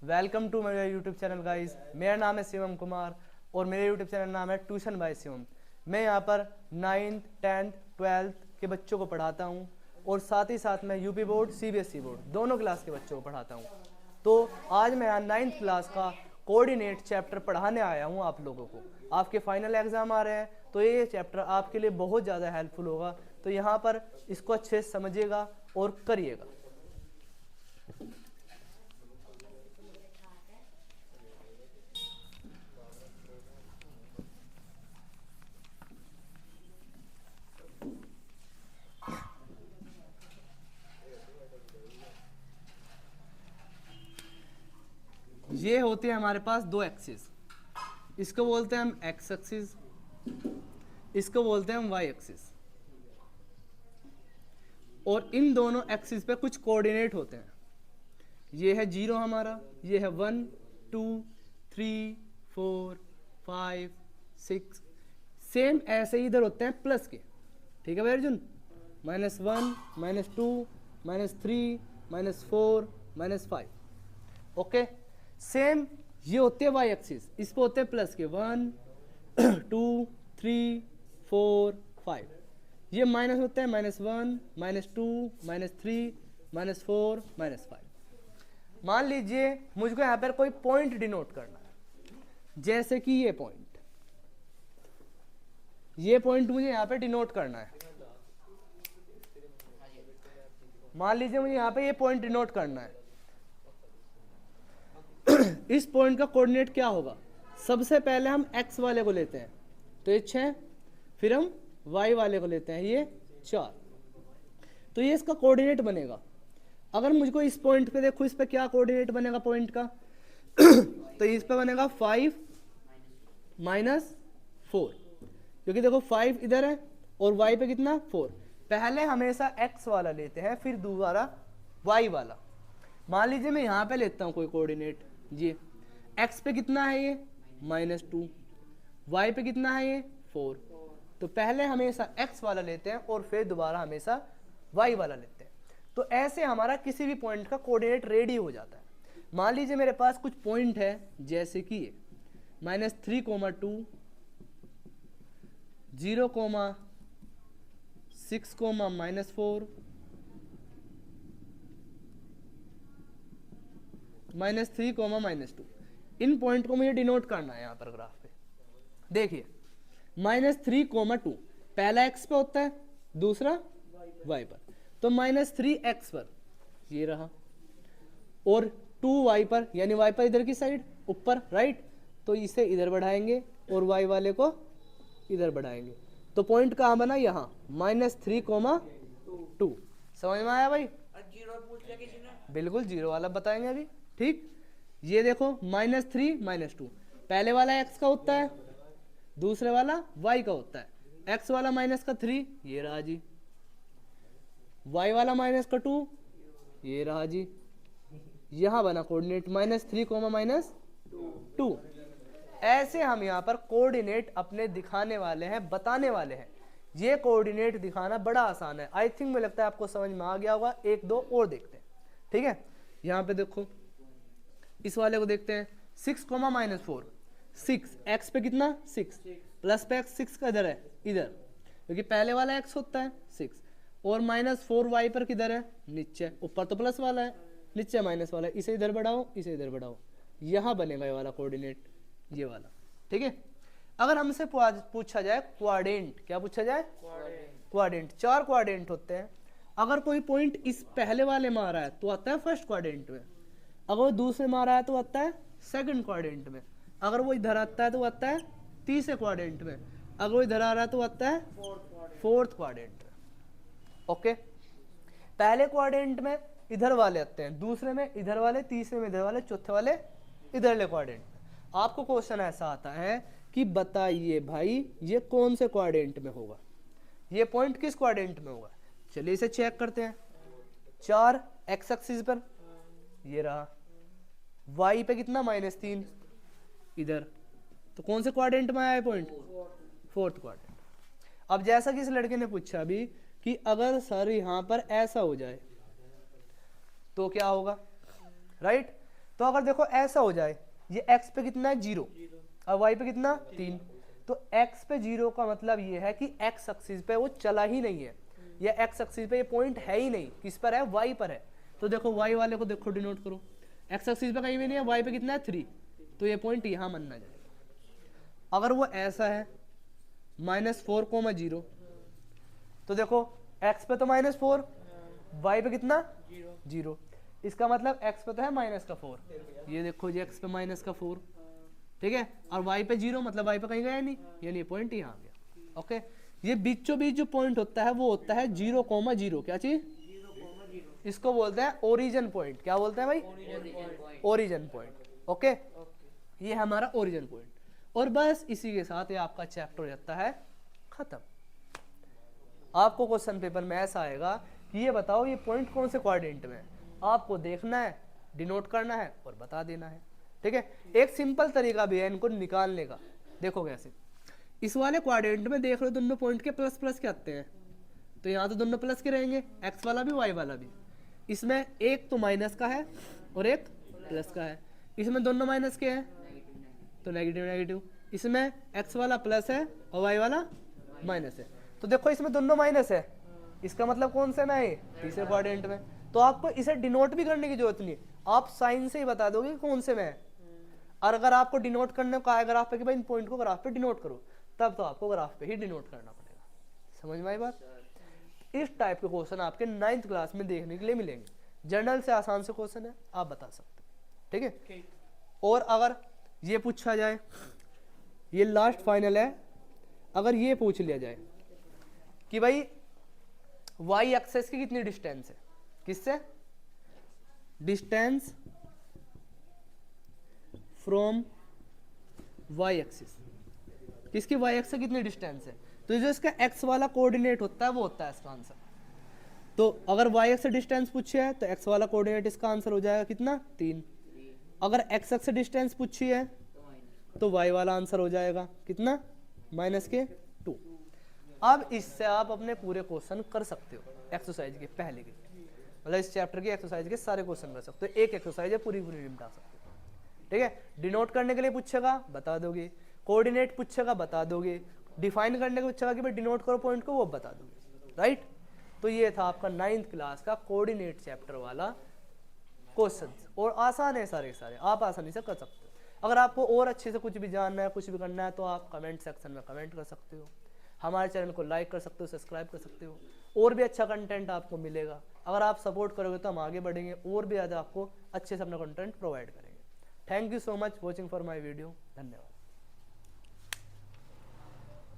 Welcome to मेरा YouTube channel guys. मेरा नाम है शिवम कुमार और मेरे यूट्यूब चैनल नाम है ट्यूशन बाय शिवम। मैं यहाँ पर 9th 10th 12th के बच्चों को पढ़ाता हूँ और साथ ही साथ मैं यूपी बोर्ड सीबीएसई बोर्ड दोनों क्लास के बच्चों को पढ़ाता हूँ। तो आज मैं यहाँ 9th क्लास का कोऑर्डिनेट चैप्टर पढ़ाने आया हूँ आप लोगों को। आपके फाइनल एग्जाम आ रहे हैं तो ये चैप्टर आपके लिए बहुत ज़्यादा हेल्पफुल होगा। तो यहाँ पर इसको अच्छे से समझिएगा और करिएगा। ये होते हैं हमारे पास दो एक्सिस, इसको बोलते हैं हम एक्स एक्सिस, इसको बोलते हैं हम वाई एक्सिस। और इन दोनों एक्सिस पे कुछ कोऑर्डिनेट होते हैं। ये है 0 हमारा, ये है 1 2 3 4 5 6। सेम ऐसे ही इधर होते हैं प्लस के। ठीक है भाई अर्जुन, -1 -2 -3 -4 -5। ओके, सेम ये होते हैं वाई एक्सिस, इस पे होते हैं प्लस के 1 2 3 4 5। ये माइनस होते हैं -1 -2 -3 -4 -5। मान लीजिए मुझको यहाँ पर कोई पॉइंट डिनोट करना है, जैसे कि ये पॉइंट मुझे यहाँ पे डिनोट करना है। मान लीजिए मुझे यहाँ पे ये पॉइंट डिनोट करना है। इस पॉइंट का कोऑर्डिनेट क्या होगा? सबसे पहले हम x वाले को लेते हैं तो ये 6, फिर हम y वाले को लेते हैं ये 4। तो ये इसका कोऑर्डिनेट बनेगा। अगर मुझको इस पॉइंट पे देखो, इस पे क्या कोऑर्डिनेट बनेगा पॉइंट का? तो इस पे बनेगा 5 -4, क्योंकि देखो 5 इधर है और y पे कितना 4। पहले हमेशा x वाला लेते हैं फिर दोबारा y वाला। मान लीजिए मैं यहाँ पे लेता हूँ कोई कोऑर्डिनेट, ये x पे कितना है ये -2, y पे कितना है ये 4। तो पहले हमेशा x वाला लेते हैं और फिर दोबारा हमेशा y वाला लेते हैं। तो ऐसे हमारा किसी भी पॉइंट का कोऑर्डिनेट रेडी हो जाता है। मान लीजिए मेरे पास कुछ पॉइंट है जैसे कि ये -3, 2 0, -6, -4 -3, -2। इन पॉइंट को मुझे डिनोट करना है यहाँ पर ग्राफ पे। देखिए -3, 2 पहला x पे होता है, दूसरा y पर। तो -3x पर ये रहा और 2y पर, यानी y पर इधर की साइड ऊपर राइट। तो इसे इधर बढ़ाएंगे और y वाले को इधर बढ़ाएंगे। तो पॉइंट कहाँ बना? यहाँ -3, 2। समझ में आया भाई? बिल्कुल 0 वाला बताएंगे अभी। ठीक, ये देखो -3 -2 पहले वाला x का होता है, दूसरे वाला y का होता है। x वाला -3 ये रहा जी, y वाला -2 ये रहा जी। यहां बना कोऑर्डिनेट -3, -2। ऐसे हम यहाँ पर कोऑर्डिनेट अपने दिखाने वाले हैं, बताने वाले हैं। ये कोऑर्डिनेट दिखाना बड़ा आसान है। आई थिंक मुझे लगता है आपको समझ में आ गया होगा। एक दो और देखते हैं। ठीक है, यहाँ पे देखो इस वाले को देखते हैं 6, -4। 6 x पे कितना 6 प्लस पे x 6 का इधर है, इधर, क्योंकि पहले वाला x होता है 6। और -4y पर किधर है? नीचे। ऊपर तो प्लस वाला है, नीचे माइनस वाला है। इसे इधर बढ़ाओ, इसे इधर बढ़ाओ, यहाँ बनेगा ये वाला कोऑर्डिनेट, ये वाला। ठीक है, अगर हमसे पूछा जाए क्वाड्रेंट, क्या पूछा जाए? क्वाड्रेंट। 4 क्वाड्रेंट होते हैं। अगर कोई पॉइंट इस पहले वाले में आ रहा है तो आता है फर्स्ट क्वाड्रेंट में, अगर वो दूसरे में आ रहा है तो आता है सेकंड क्वाड्रेंट में, अगर वो इधर आता है तो आता है तीसरे क्वाड्रेंट में, अगर वो इधर आ रहा है तो आता है फोर्थ क्वाड्रेंट में। ओके, पहले क्वाड्रेंट में इधर वाले आते हैं, दूसरे में इधर वाले, तीसरे में इधर वाले, चौथे वाले इधरले क्वाड्रेंट में। आपको क्वेश्चन ऐसा आता है कि बताइए भाई ये कौन से क्वाड्रेंट में होगा, ये पॉइंट किस क्वाड्रेंट में होगा? चलिए इसे चेक करते हैं। 4 एक्स एक्सिस पर ये रहा, y पे कितना -3 इधर, तो कौन से क्वाड्रेंट में आया है पॉइंट? Fourth quadrant. अब जैसा कि इस लड़के ने पूछा अभी कि अगर सर यहाँ पर ऐसा हो जाए तो क्या होगा, राइट? तो अगर देखो ऐसा हो जाए, ये x पे कितना है 0 और y पे कितना 3, तो x पे 0 का मतलब ये है कि x एक्सिस पे वो चला ही नहीं है, या x एक्सिस पे ये पॉइंट है ही नहीं, किस पर है y पर है। तो देखो y वाले को देखो डिनोट करो, x एक्सिस पे कहीं भी नहीं है, y पे कितना है 3, तो ये पॉइंट यहाँ मानना जाएगा। अगर वो ऐसा है -4,0, तो देखो x पे तो -4, y पे कितना 0, इसका मतलब x पे तो है -4, ये देखो जी x पे -4, ठीक है, और y पे 0 मतलब y पे कहीं गया नहीं, यानी पॉइंट यहाँ आ गया। ओके, ये बीचों बीच जो पॉइंट होता है वो होता है 0,0, क्या चीज, इसको बोलते हैं ओरिजिन पॉइंट। क्या बोलते हैं भाई, ओरिजिन पॉइंट। ओके, ये हमारा ओरिजिन पॉइंट, और बस इसी के साथ ये आपका चैप्टर हो जाता है खत्म। आपको क्वेश्चन पेपर में ऐसा आएगा कि ये बताओ ये पॉइंट कौन से क्वाड्रेंट में है, आपको देखना है, डिनोट करना है और बता देना है। ठीक है, एक सिंपल तरीका भी है इनको निकालने का, देखो कैसे। इस वाले क्वाड्रेंट में देख लो दोनों पॉइंट के प्लस प्लस के आते हैं, तो यहाँ तो दोनों प्लस के रहेंगे, एक्स वाला भी वाई वाला भी। इसमें एक तो माइनस का है और एक प्लस का है, इसमें दोनों माइनस के हैं तो नेगेटिव नेगेटिव, इसमें एक्स वाला प्लस है और वाई वाला माइनस है। तो देखो इसमें दोनों माइनस है, इसका मतलब कौन सा में है, तीसरे क्वाड्रेंट में। तो आपको इसे डिनोट भी करने की जरूरत नहीं, आप साइन से ही बता दोगे कौन से में है। और अगर आपको डिनोट करने का है ग्राफ पे कि भाई इन पॉइंट को ग्राफ पे डिनोट करो, तब तो आपको ग्राफ पे ही डिनोट करना पड़ेगा। समझ में आई बात। इस टाइप के क्वेश्चन आपके 9th क्लास में देखने के लिए मिलेंगे। जनरल से आसान से क्वेश्चन है, आप बता सकते हैं। ठीक है, और अगर ये पूछा जाए, ये लास्ट फाइनल है, अगर ये पूछ लिया जाए कि भाई वाई एक्सेस की कितनी डिस्टेंस है, किससे, डिस्टेंस फ्रॉम वाई एक्सिस, किसकी वाई एक्स से कितनी डिस्टेंस है, तो जो इसका एक्स वाला कोऑर्डिनेट होता है वो होता है इसका आंसर। तो अगर वाई एक्स से डिस्टेंस पूछी है तो एक्स वाला कोऑर्डिनेट इसका आंसर हो जाएगा कितना 3। अगर एक्स एक्स से डिस्टेंस पूछी है तो वाई वाला आंसर हो जाएगा कितना -2। अब इससे आप अपने पूरे क्वेश्चन कर सकते हो, एक्सरसाइज के पहले के, मतलब इस चैप्टर की एक्सरसाइज के सारे क्वेश्चन कर सकते हो। एक एक्सरसाइज है पूरी पूरी निपटा सकते हो। ठीक है, डिनोट करने के लिए पूछेगा बता दोगे, कोऑर्डिनेट पूछेगा बता दोगे, डिफाइन करने को पूछेगा कि भाई डिनोट करो पॉइंट को, वो बता दोगे। राइट, तो ये था आपका 9th क्लास का कोऑर्डिनेट चैप्टर वाला क्वेश्चंस, और आसान है सारे सारे, आप आसानी से कर सकते हो। अगर आपको और अच्छे से कुछ भी जानना है, कुछ भी करना है, तो आप कमेंट सेक्शन में कमेंट कर सकते हो, हमारे चैनल को लाइक कर सकते हो, सब्सक्राइब कर सकते हो, और भी अच्छा कंटेंट आपको मिलेगा। अगर आप सपोर्ट करोगे तो हम आगे बढ़ेंगे और भी ज़्यादा आपको अच्छे से अपना कंटेंट प्रोवाइड करेंगे। Thank you so much watching for my video, धन्यवाद।